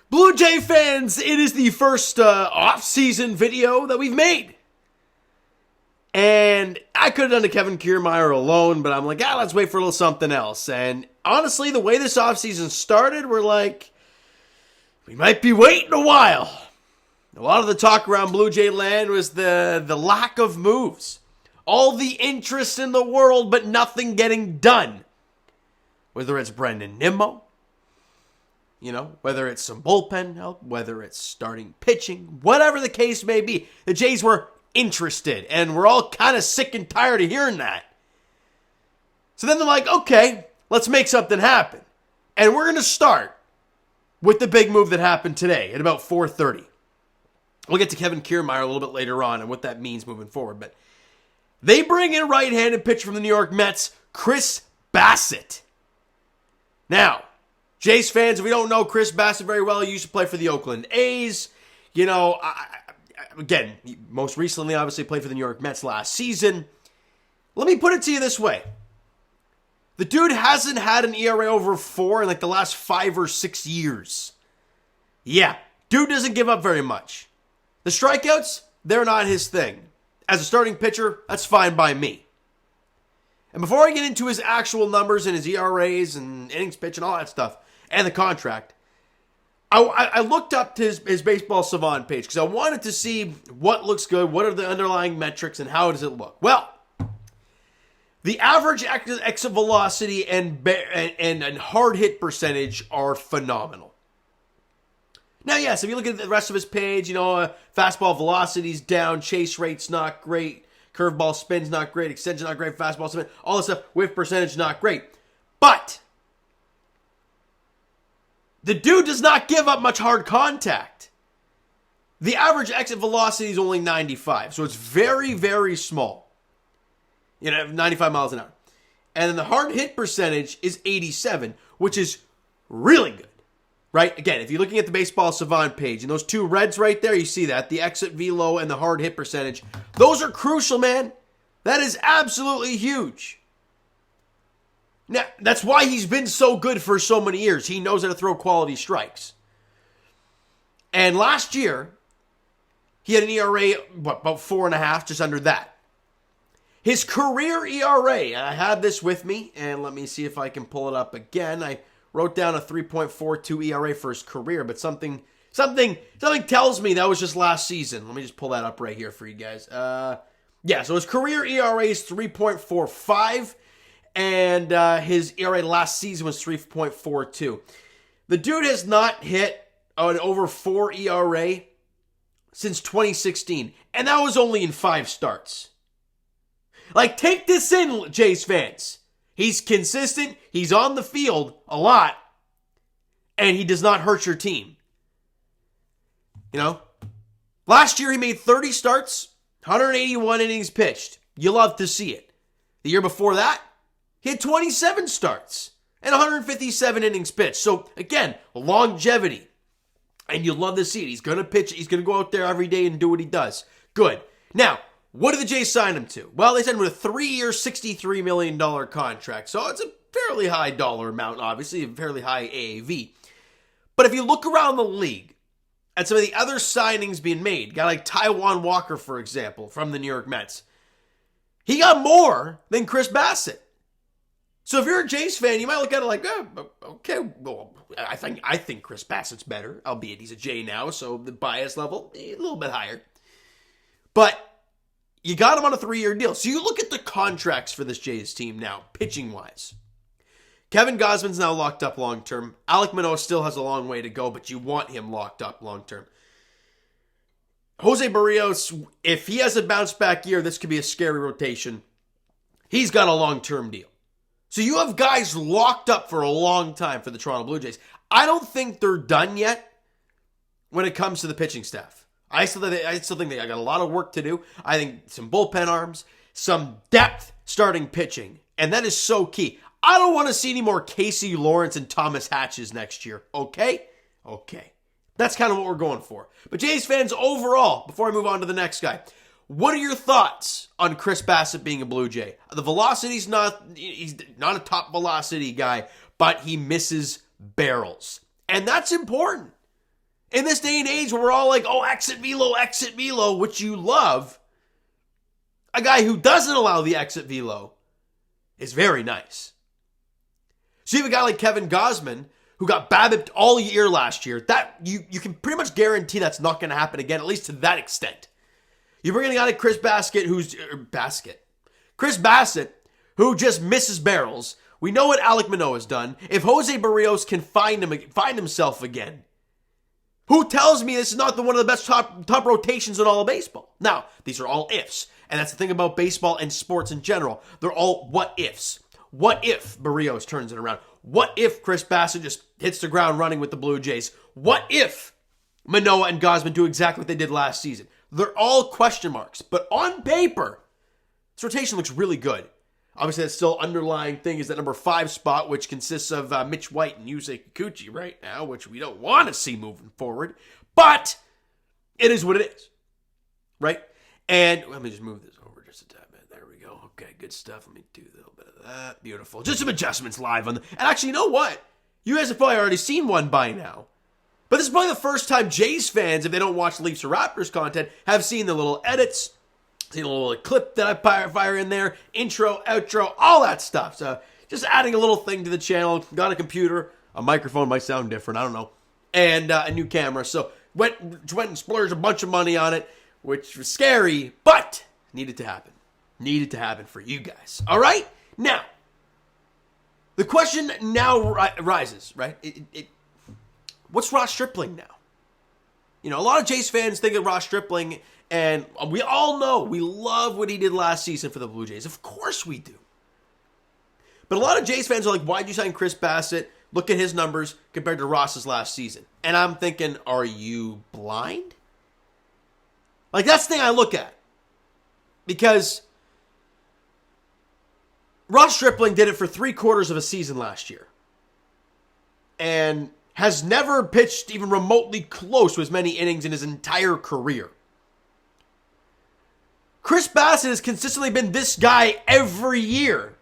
Blue Jay fans, it is the first off-season video that we've made. And I could have done the Kevin Kiermaier alone, but I'm like, let's wait for a little something else. And honestly, the way this offseason started, we're like, we might be waiting a while. A lot of the talk around Blue Jay land was the lack of moves. All the interest in the world, but nothing getting done. Whether it's Brendan Nimmo, whether it's some bullpen help, whether it's starting pitching, whatever the case may be, the Jays were interested, and we're all kind of sick and tired of hearing that. So then they're like, okay, let's make something happen. And we're going to start with the big move that happened today at about 4:30. We'll get to Kevin Kiermaier a little bit later on and what that means moving forward, but they bring in right-handed pitcher from the New York Mets, Chris Bassitt. Now, Jays fans, if we don't know Chris Bassitt very well, he used to play for the Oakland A's. Again, most recently, obviously, played for the New York Mets last season. Let me put it to you this way. The dude hasn't had an ERA over 4 in like the last 5 or 6 years. Yeah, dude doesn't give up very much. The strikeouts, they're not his thing. As a starting pitcher, that's fine by me. And before I get into his actual numbers and his ERAs and innings pitched and all that stuff, and the contract, I looked up to his Baseball Savant page because I wanted to see what looks good, what are the underlying metrics, and how does it look. Well, the average exit velocity and hard hit percentage are phenomenal. Now, yes, if you look at the rest of his page, fastball velocity's down, chase rate's not great, curveball spin's not great, extension not great, fastball spin, all this stuff, whiff percentage not great. But the dude does not give up much hard contact. The average exit velocity is only 95, so it's very, very small. 95 miles an hour. And then the hard hit percentage is 87, which is really good, right? Again, if you're looking at the Baseball Savant page, and those two reds right there, you see that, the exit velo and the hard hit percentage. Those are crucial, man. That is absolutely huge. Now, that's why he's been so good for so many years. He knows how to throw quality strikes. And last year, he had an ERA, about 4.5, just under that. His career ERA, and I have this with me, and let me see if I can pull it up again. I wrote down a 3.42 ERA for his career, but something tells me that was just last season. Let me just pull that up right here for you guys. So his career ERA is 3.45. And his ERA last season was 3.42. The dude has not hit an over 4 ERA since 2016. And that was only in 5 starts. Like, take this in, Jays fans. He's consistent. He's on the field a lot. And he does not hurt your team. Last year he made 30 starts, 181 innings pitched. You love to see it. The year before that, he had 27 starts and 157 innings pitched. So, again, longevity. And you love to see it. He's going to pitch. He's going to go out there every day and do what he does. Good. Now, what did the Jays sign him to? Well, they signed him with a 3-year, $63 million contract. So, it's a fairly high dollar amount, obviously, a fairly high AAV. But if you look around the league at some of the other signings being made, a guy like Taijuan Walker, for example, from the New York Mets, he got more than Chris Bassitt. So if you're a Jays fan, you might look at it like, okay, well, I think Chris Bassitt's better, albeit he's a Jay now, so the bias level, a little bit higher. But you got him on a 3-year deal. So you look at the contracts for this Jays team now, pitching-wise. Kevin Gausman's now locked up long-term. Alek Manoah still has a long way to go, but you want him locked up long-term. Jose Barrios, if he has a bounce-back year, this could be a scary rotation. He's got a long-term deal. So you have guys locked up for a long time for the Toronto Blue Jays. I don't think they're done yet when it comes to the pitching staff. I still think they got a lot of work to do. I think some bullpen arms, some depth starting pitching, and that is so key. I don't want to see any more Casey Lawrence and Thomas Hatches next year, okay? Okay. That's kind of what we're going for. But Jays fans, overall, before I move on to the next guy, what are your thoughts on Chris Bassitt being a Blue Jay? The velocity's he's not a top velocity guy, but he misses barrels. And that's important. In this day and age where we're all like, oh, exit velo, which you love, a guy who doesn't allow the exit velo is very nice. So you have a guy like Kevin Gausman, who got BABIP'd all year last year. That you can pretty much guarantee that's not going to happen again, at least to that extent. You bring in a guy like Chris Bassitt, Chris Bassitt, who just misses barrels. We know what Alek Manoah's done. If Jose Barrios can find himself again, who tells me this is not one of the best top rotations in all of baseball? Now, these are all ifs. And that's the thing about baseball and sports in general. They're all what ifs. What if Barrios turns it around? What if Chris Bassitt just hits the ground running with the Blue Jays? What if Manoah and Gausman do exactly what they did last season? They're all question marks. But on paper, this rotation looks really good. Obviously, that still underlying thing is that number 5 spot, which consists of Mitch White and Yusei Kikuchi right now, which we don't want to see moving forward. But it is what it is, right? And let me just move this over just a tad bit. There we go. Okay, good stuff. Let me do a little bit of that. Beautiful. Just some adjustments live on the... And actually, you know what? You guys have probably already seen one by now. But this is probably the first time Jays fans, if they don't watch Leafs or Raptors content, have seen the little edits, seen a little clip that I fire in there, intro, outro, all that stuff. So just adding a little thing to the channel. Got a computer, a microphone might sound different, I don't know, and a new camera. So went and splurged a bunch of money on it, which was scary, but needed to happen. Needed to happen for you guys. All right? Now, the question now rises, right? What's Ross Stripling now? You know, a lot of Jays fans think of Ross Stripling, and we all know we love what he did last season for the Blue Jays. Of course we do. But a lot of Jays fans are like, why'd you sign Chris Bassitt? Look at his numbers compared to Ross's last season. And I'm thinking, are you blind? Like, that's the thing I look at. Because Ross Stripling did it for 3/4 of a season last year. And has never pitched even remotely close to as many innings in his entire career. Chris Bassitt has consistently been this guy every year.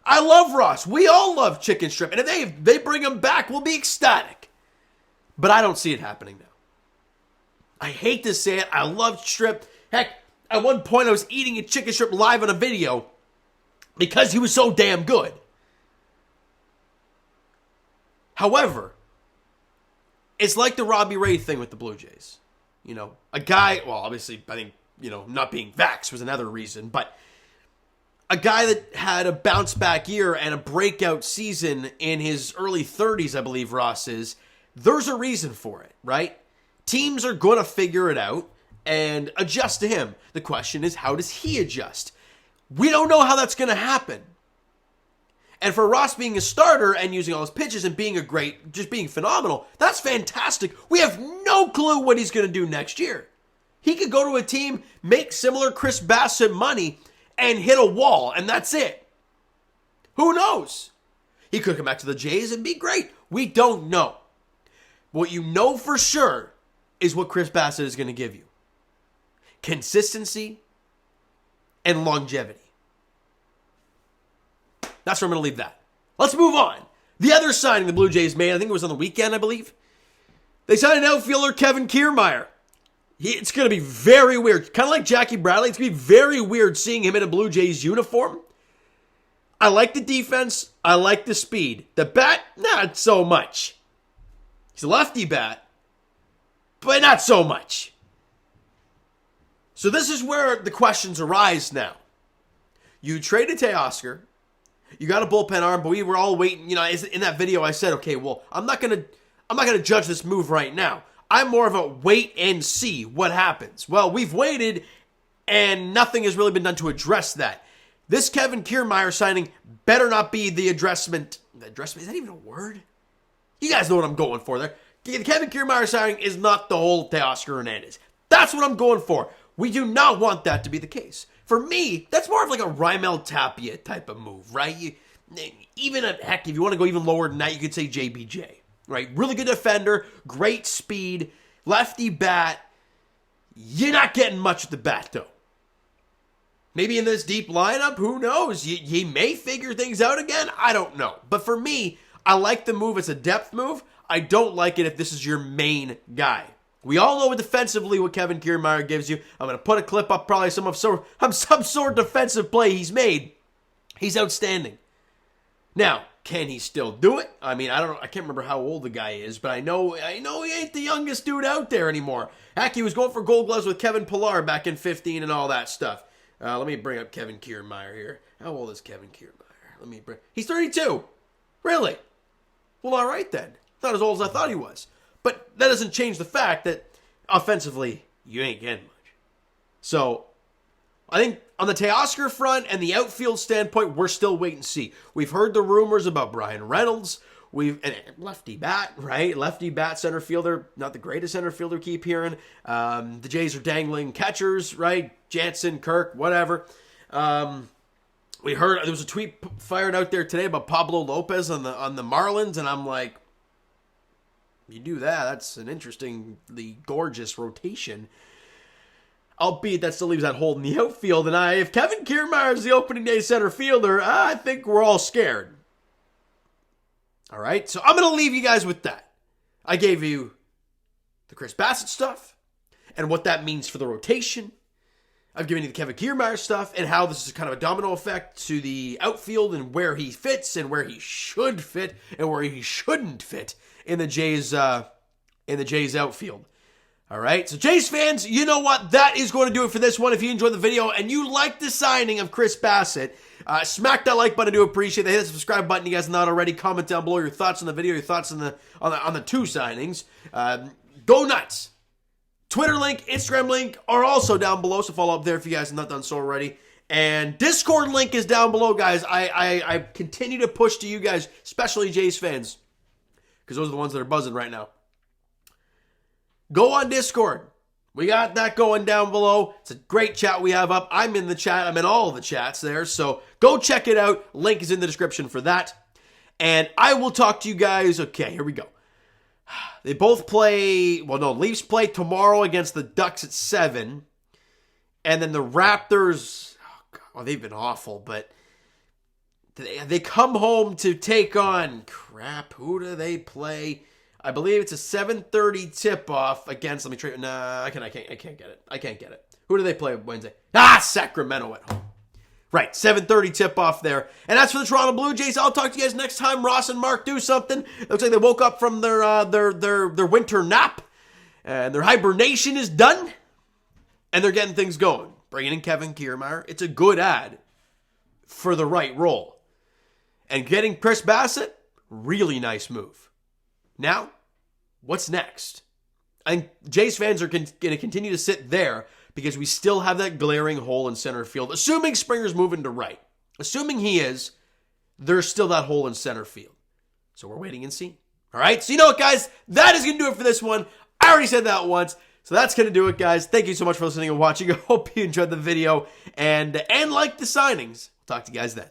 I love Ross. We all love Chicken Strip. And if they bring him back, we'll be ecstatic. But I don't see it happening now. I hate to say it. I love Strip. Heck, at one point I was eating a chicken strip live on a video because he was so damn good. However, it's like the Robbie Ray thing with the Blue Jays. You know, a guy, well, obviously, I think, you know, not being vaxxed was another reason, but a guy that had a bounce back year and a breakout season in his early 30s, I believe Ross is, there's a reason for it, right? Teams are going to figure it out and adjust to him. The question is, how does he adjust? We don't know how that's going to happen. And for Ross being a starter and using all his pitches and being just being phenomenal, that's fantastic. We have no clue what he's going to do next year. He could go to a team, make similar Chris Bassitt money, and hit a wall, and that's it. Who knows? He could come back to the Jays and be great. We don't know. What you know for sure is what Chris Bassitt is going to give you. Consistency and longevity. That's where I'm going to leave that. Let's move on. The other signing the Blue Jays made, I think it was on the weekend, I believe. They signed an outfielder, Kevin Kiermaier. It's going to be very weird. Kind of like Jackie Bradley. It's going to be very weird seeing him in a Blue Jays uniform. I like the defense. I like the speed. The bat, not so much. He's a lefty bat, but not so much. So this is where the questions arise now. You traded Teoscar. You got a bullpen arm, but we were all waiting. You know, in that video I said, okay, well, I'm not gonna judge this move right now. I'm more of a wait and see what happens. Well, we've waited, and nothing has really been done to address that. This Kevin Kiermaier signing better not be the addressment. Addressment, is that even a word? You guys know what I'm going for there. The Kevin Kiermaier signing is not the whole Teoscar Hernandez. That's what I'm going for. We do not want that to be the case. For me, that's more of like a Raimel Tapia type of move, right? Heck, if you want to go even lower than that, you could say JBJ, right? Really good defender, great speed, lefty bat. You're not getting much at the bat, though. Maybe in this deep lineup, who knows? He may figure things out again. I don't know. But for me, I like the move. It's a depth move. I don't like it if this is your main guy. We all know defensively what Kevin Kiermaier gives you. I'm going to put a clip up, probably some sort of defensive play he's made. He's outstanding. Now, can he still do it? I mean, I don't know. I can't remember how old the guy is, but I know he ain't the youngest dude out there anymore. Heck, he was going for Gold Gloves with Kevin Pillar back in 15 and all that stuff. Let me bring up Kevin Kiermaier here. How old is Kevin Kiermaier? He's 32. Really? Well, all right then. Not as old as I thought he was. But that doesn't change the fact that offensively, you ain't getting much. So, I think on the Teoscar front and the outfield standpoint, we're still wait and see. We've heard the rumors about Brian Reynolds. And lefty bat, right? Lefty bat center fielder, not the greatest center fielder, keep hearing. The Jays are dangling catchers, right? Jansen, Kirk, whatever. We heard there was a tweet fired out there today about Pablo Lopez on the Marlins, and I'm like, you do that, that's an interestingly gorgeous rotation. Albeit that still leaves that hole in the outfield. And if Kevin Kiermaier is the opening day center fielder, I think we're all scared. All right, so I'm going to leave you guys with that. I gave you the Chris Bassitt stuff and what that means for the rotation. I've given you the Kevin Kiermaier stuff and how this is kind of a domino effect to the outfield and where he fits and where he should fit and where he shouldn't fit in the Jays outfield. All right, so Jays fans, you know what? That is going to do it for this one. If you enjoyed the video and you like the signing of Chris Bassitt, smack that like button. I do appreciate it. Hit the subscribe button. You guys not already. Comment down below your thoughts on the video, your thoughts on the two signings. Go nuts. Twitter link, Instagram link are also down below, so follow up there if you guys have not done so already. And Discord link is down below, guys. I continue to push to you guys, especially Jays fans, because those are the ones that are buzzing right now. Go on Discord. We got that going down below. It's a great chat we have up. I'm in the chat. I'm in all of the chats there. So go check it out. Link is in the description for that. And I will talk to you guys. Okay, here we go. They both play, Leafs play tomorrow against the Ducks at 7. And then the Raptors, they've been awful, but they come home to take on, who do they play? I believe it's a 7:30 tip-off against, I can't get it. I can't get it. Who do they play Wednesday? Sacramento at home. Right, 7:30 tip-off there. And that's for the Toronto Blue Jays. I'll talk to you guys next time. Ross and Mark do something. Looks like they woke up from their winter nap. And their hibernation is done. And they're getting things going. Bringing in Kevin Kiermaier. It's a good ad for the right role. And getting Chris Bassitt, really nice move. Now, what's next? I think Jays fans are going to continue to sit there because we still have that glaring hole in center field. Assuming Springer's moving to right. Assuming he is, there's still that hole in center field. So we're waiting and seeing. All right, so you know what, guys? That is going to do it for this one. I already said that once. So that's going to do it, guys. Thank you so much for listening and watching. I hope you enjoyed the video and like the signings. Talk to you guys then.